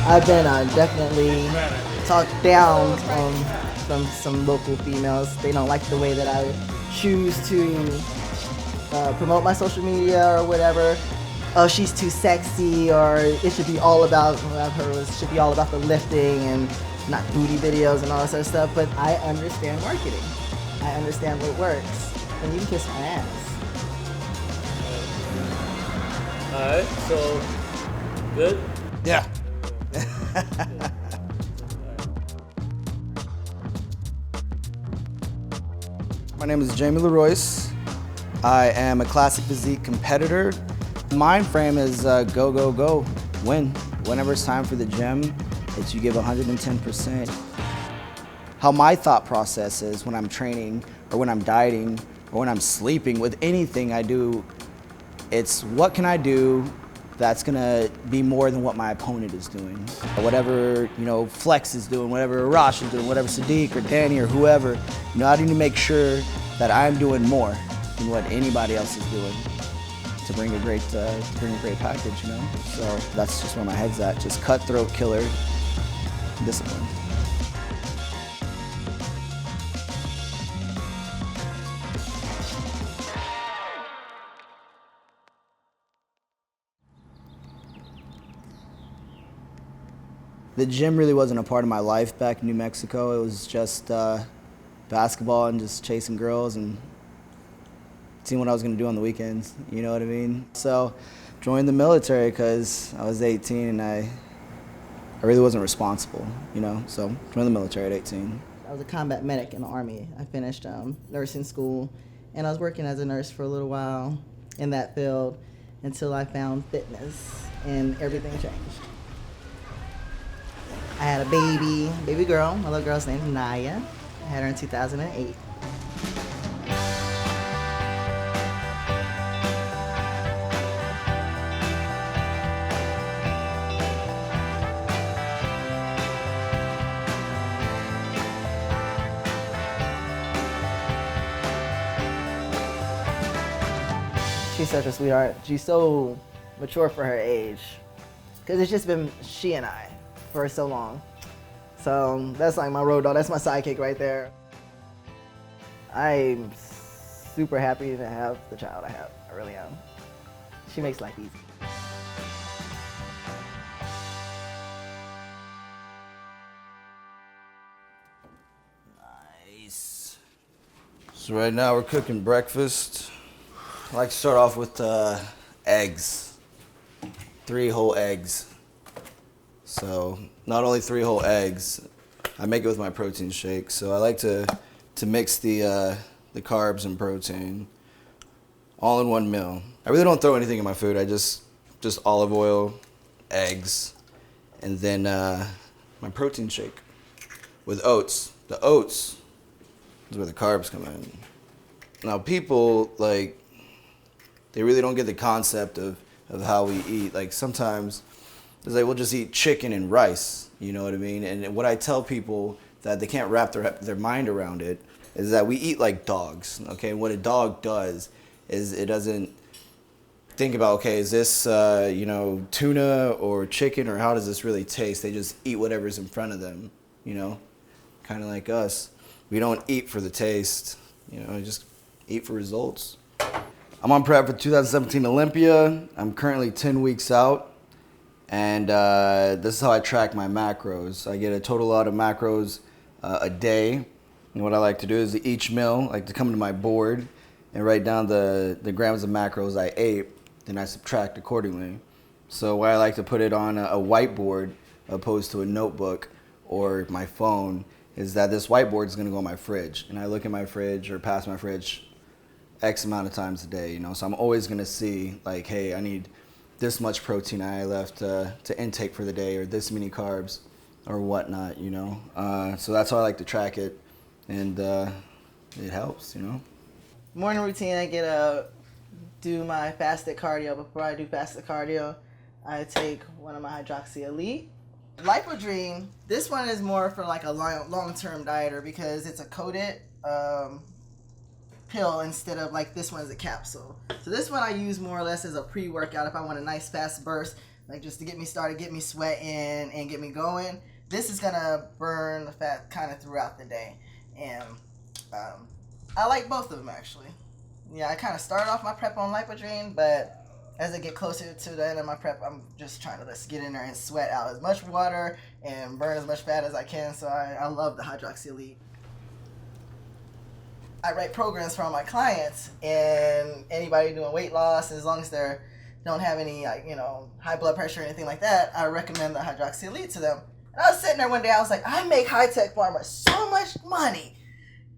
I've been definitely talked down from some local females. They don't like the way that I choose to promote my social media or whatever. Oh, she's too sexy, or it should be all about, what I've heard was, it should be all about the lifting and not booty videos and all that sort of stuff. But I understand marketing. I understand what works. And you can kiss my ass. Alright, so, good? Yeah. My name is Jaime LeRoyce. I am a classic physique competitor. Mind frame is go, go, go, win. Whenever it's time for the gym, it's you give 110%. How my thought process is when I'm training or when I'm dieting or when I'm sleeping, with anything I do, it's what can I do that's gonna be more than what my opponent is doing. Whatever, Flex is doing, whatever Arash is doing, whatever Sadiq or Danny or whoever, I need to make sure that I'm doing more than what anybody else is doing to bring a great package, So that's just where my head's at, just cutthroat killer discipline. The gym really wasn't a part of my life back in New Mexico. It was just basketball and just chasing girls and seeing what I was gonna do on the weekends, you know what I mean? So joined the military because I was 18 and I really wasn't responsible, so joined the military at 18. I was a combat medic in the Army. I finished nursing school, and I was working as a nurse for a little while in that field until I found fitness, and everything changed. I had a baby girl. My little girl's named Naya. I had her in 2008. She's such a sweetheart. She's so mature for her age. Because it's just been she and I for so long. So that's like my road dog. That's my sidekick right there. I'm super happy to have the child I have. I really am. She makes life easy. Nice. So right now we're cooking breakfast. I like to start off with eggs. 3 whole eggs. So not only 3 whole eggs, I make it with my protein shake. So I like to mix the carbs and protein all in one meal. I really don't throw anything in my food. I just olive oil, eggs, and then my protein shake with oats. The oats is where the carbs come in. Now people they really don't get the concept of how we eat. Like sometimes it's like we'll just eat chicken and rice, you know what I mean? And what I tell people that they can't wrap their mind around it is that we eat like dogs, okay? What a dog does is it doesn't think about, okay, is this tuna or chicken, or how does this really taste? They just eat whatever's in front of them, kind of like us. We don't eat for the taste, just eat for results. I'm on prep for 2017 Olympia. I'm currently 10 weeks out, and this is how I track my macros. I get a total lot of macros a day, and what I like to do is each meal, I like to come to my board and write down the grams of macros I ate, then I subtract accordingly. So why I like to put it on a whiteboard opposed to a notebook or my phone is that this whiteboard is going to go in my fridge, and I look at my fridge or past my fridge X amount of times a day, so I'm always going to see like, hey, I need this much protein I left to intake for the day, or this many carbs or whatnot, so that's how I like to track it, and it helps, Morning routine, I get up, do my fasted cardio. Before I do fasted cardio, I take one of my Hydroxy Elite. Lipodream, this one is more for like a long-term dieter because it's a coated pill instead of like this one is a capsule. So this one I use more or less as a pre-workout if I want a nice fast burst like just to get me started, get me sweating, and get me going. This is gonna burn the fat kind of throughout the day, and I like both of them actually. Yeah, I kind of started off my prep on Lipodrine, but as I get closer to the end of my prep, I'm just trying to just get in there and sweat out as much water and burn as much fat as I can. So I love the Hydroxy Elite. I write programs for all my clients, and anybody doing weight loss, as long as they don't have any high blood pressure or anything like that, I recommend the Hydroxy Elite to them. And I was sitting there one day, I was like, I make high-tech farmers so much money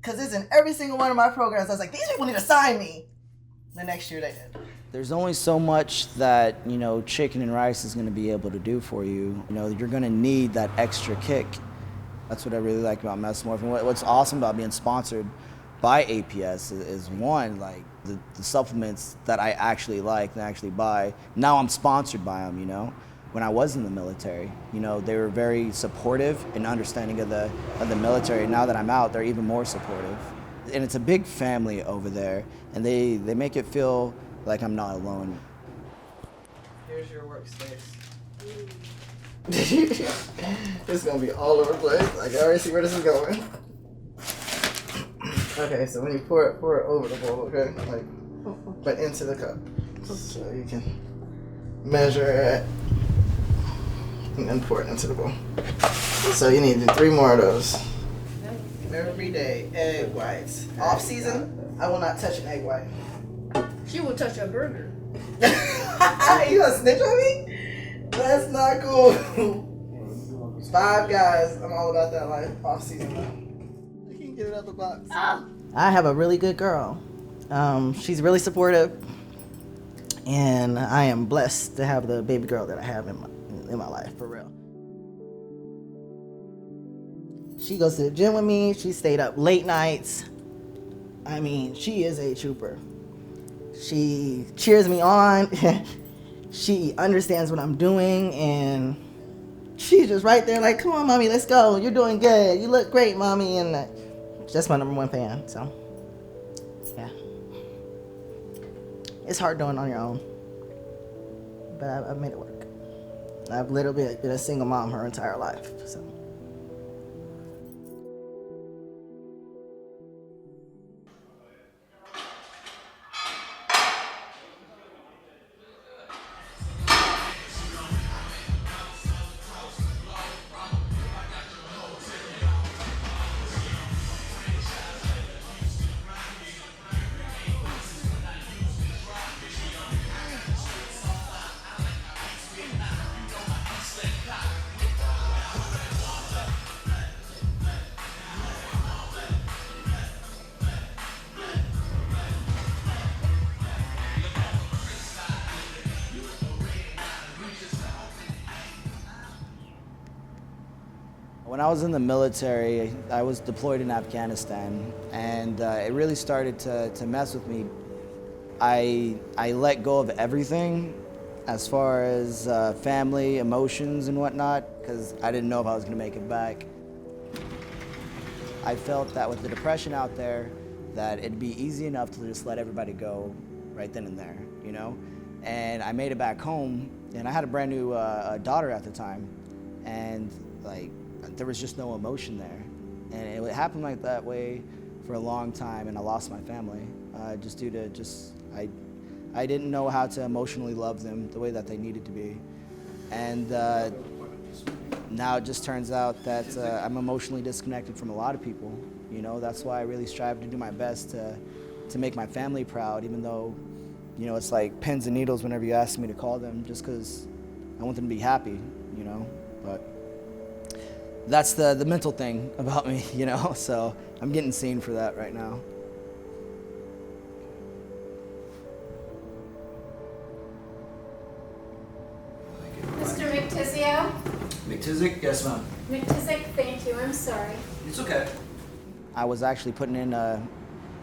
because it's in every single one of my programs. I was like, these people need to sign me. The next year they did. There's only so much that, chicken and rice is going to be able to do for you. You're going to need that extra kick. That's what I really like about Mesomorph. And what's awesome about being sponsored by APS is one, like the supplements that I actually like and actually buy. Now I'm sponsored by them, When I was in the military, they were very supportive and understanding of the military. Now that I'm out, they're even more supportive. And it's a big family over there, and they make it feel like I'm not alone. Here's your workspace. It's gonna be all over the place. I can already see where this is going. Okay, so when you pour it over the bowl, okay? But into the cup. So you can measure it and then pour it into the bowl. So you need to do 3 more of those. Every day, egg whites. Off season, I will not touch an egg white. She will touch a burger. You gonna snitch on me? That's not cool. 5 Guys, I'm all about that life. Off season. You can get it out the box. I have a really good girl. She's really supportive, and I am blessed to have the baby girl that I have in my life, for real. She goes to the gym with me. She stayed up late nights. I mean, she is a trooper. She cheers me on. She understands what I'm doing, and she's just right there like, come on, mommy, let's go. You're doing good. You look great, mommy. And that's my #1 fan, so yeah. It's hard doing it on your own, but I've made it work. I've literally been a single mom her entire life, so. When I was in the military, I was deployed in Afghanistan, and it really started to mess with me. I let go of everything as far as family, emotions, and whatnot, because I didn't know if I was going to make it back. I felt that with the depression out there, that it'd be easy enough to just let everybody go right then and there, And I made it back home, and I had a brand new daughter at the time, and there was just no emotion there. And it happened like that way for a long time, and I lost my family just due to I didn't know how to emotionally love them the way that they needed to be. And now it just turns out that I'm emotionally disconnected from a lot of people. That's why I really strive to do my best to make my family proud, even though, it's like pins and needles whenever you ask me to call them, just because I want them to be happy, But that's the mental thing about me, So I'm getting seen for that right now. Mr. McTizic? McTizic? Yes, ma'am. McTizic, thank you. I'm sorry. It's okay. I was actually putting in a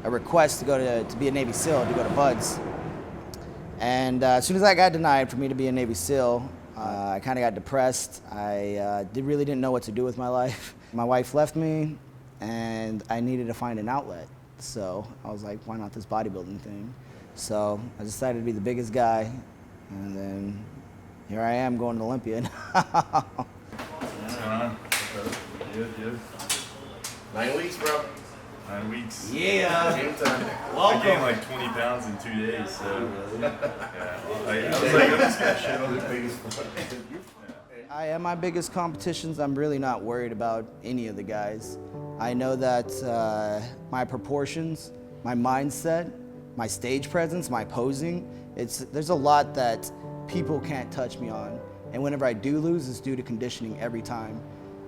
request to be a Navy SEAL, to go to BUDS. And as soon as I got denied for me to be a Navy SEAL, I kind of got depressed. I really didn't know what to do with my life. My wife left me, and I needed to find an outlet. So I was like, why not this bodybuilding thing? So I decided to be the biggest guy, and then here I am going to Olympia. What's going on? Good. 9 weeks, bro. 9 weeks. Yeah. Game time. I gained like 20 pounds in 2 days, so yeah. I was like, this guy shit on the biggest one. I am my biggest competitions. I'm really not worried about any of the guys. I know that my proportions, my mindset, my stage presence, my posing, there's a lot that people can't touch me on. And whenever I do lose, it's due to conditioning every time.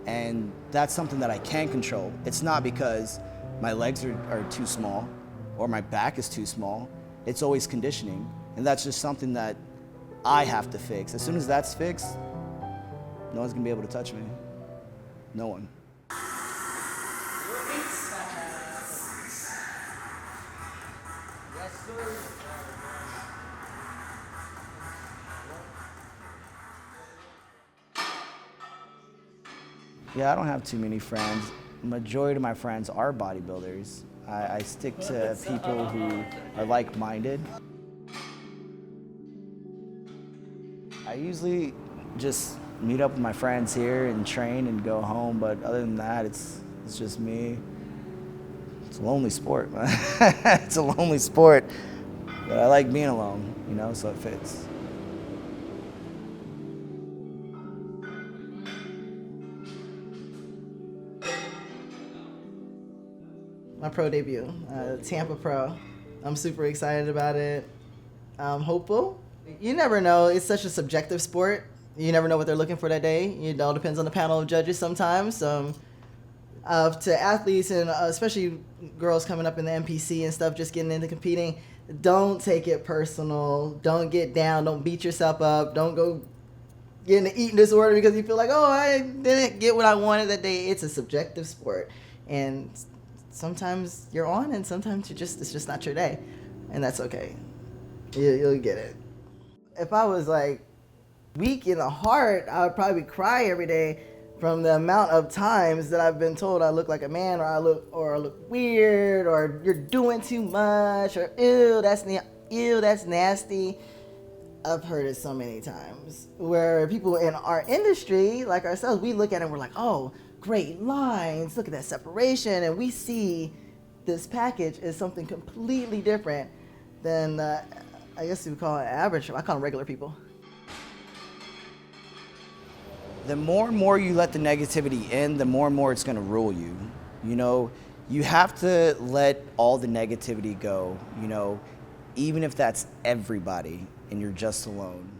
And that's something that I can control. It's not because my legs are too small or my back is too small. It's always conditioning. And that's just something that I have to fix. As soon as that's fixed, no one's gonna be able to touch me. No one. Yeah, I don't have too many friends. Majority of my friends are bodybuilders. I stick to people who are like-minded. I usually just meet up with my friends here and train and go home, but other than that, it's just me. It's a lonely sport, man. It's a lonely sport, but I like being alone, you know, so it fits. My pro debut, Tampa Pro. I'm super excited about it. I'm hopeful. You never know. It's such a subjective sport. You never know what they're looking for that day. It all depends on the panel of judges sometimes. To athletes and especially girls coming up in the NPC and stuff, just getting into competing, don't take it personal. Don't get down. Don't beat yourself up. Don't go get into eating disorder because you feel like, oh, I didn't get what I wanted that day. It's a subjective sport. And sometimes you're on and sometimes it's just not your day. And that's okay. You'll get it. If I was like weak in the heart, I would probably cry every day from the amount of times that I've been told I look like a man, or I look weird, or you're doing too much, or ew, that's nasty. I've heard it so many times where people in our industry, like ourselves, we look at it and we're like, oh, great lines, look at that separation, and we see this package is something completely different than I guess you would call it average. I call them regular people. The more and more you let the negativity in, the more and more it's gonna rule you. You know, you have to let all the negativity go, you know, even if that's everybody and you're just alone.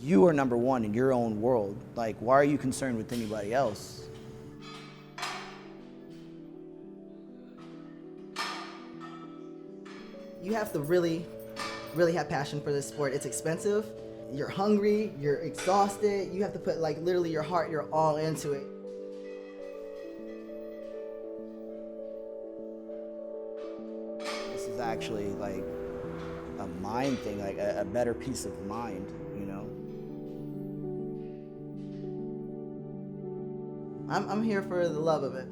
You are number one in your own world. Like, why are you concerned with anybody else? You have to really have passion for this sport. It's expensive. You're hungry, you're exhausted. You have to put like literally your heart, your all into it. This is actually like a mind thing, like a better peace of mind, you know? I'm here for the love of it.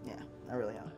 Yeah, I really am.